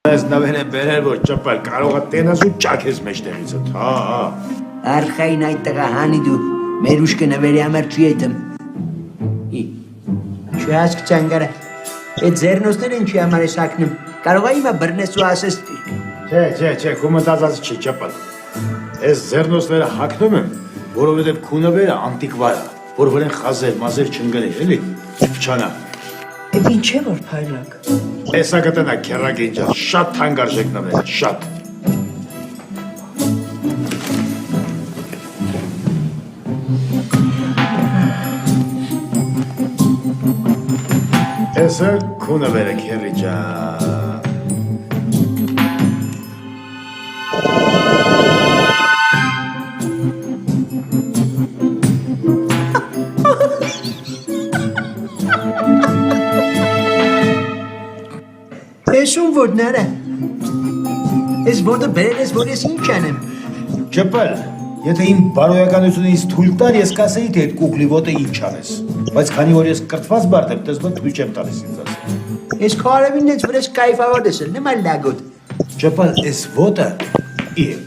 Ես նվեր եմ բերել, որ ճպել, կարող է տենաս ու ճակ ես մեջտեղիցդ, հա։ Արխային այդ տղա հանի դու, մեր ուշկը նվերի համար չի այդմ։ Չի հասկ ճանգարա, այդ ձերնոսներ են չի համար ես հակնում, կարող է իմա բրնես ու ասես։ Չէ, քու մտածած չի ճպել։ Ես ձերնոսները հակնում եմ, որովհետև քու նվերը անտիկվար է, որ վրեն խազեր, մազեր չընկնի, էլի, փչանա։ Այդ ինչ է որ փայլակ։ Էսա կտնա քերակ ինջա, շատ թանկարժեք նվեր, շատ։ Էսա քու նվերը քերի ջան։ Էսում որդները, ես որդը բերել ես, որ ես ինչ անեմ։ Ճպել, եթե իմ բարոյականությունից թույլ տար, ես կասեի, թե այդ կուկլի ոտը ինչ անես։ Բայց քանի որ ես կրթված բարդ եմ, տեսնում թույլ չեմ տալիս ինձ ասել։ Ես քո արևին ես վրես կայֆավոր ես, նման լագոտ։ Ճպել, այս ոտը իր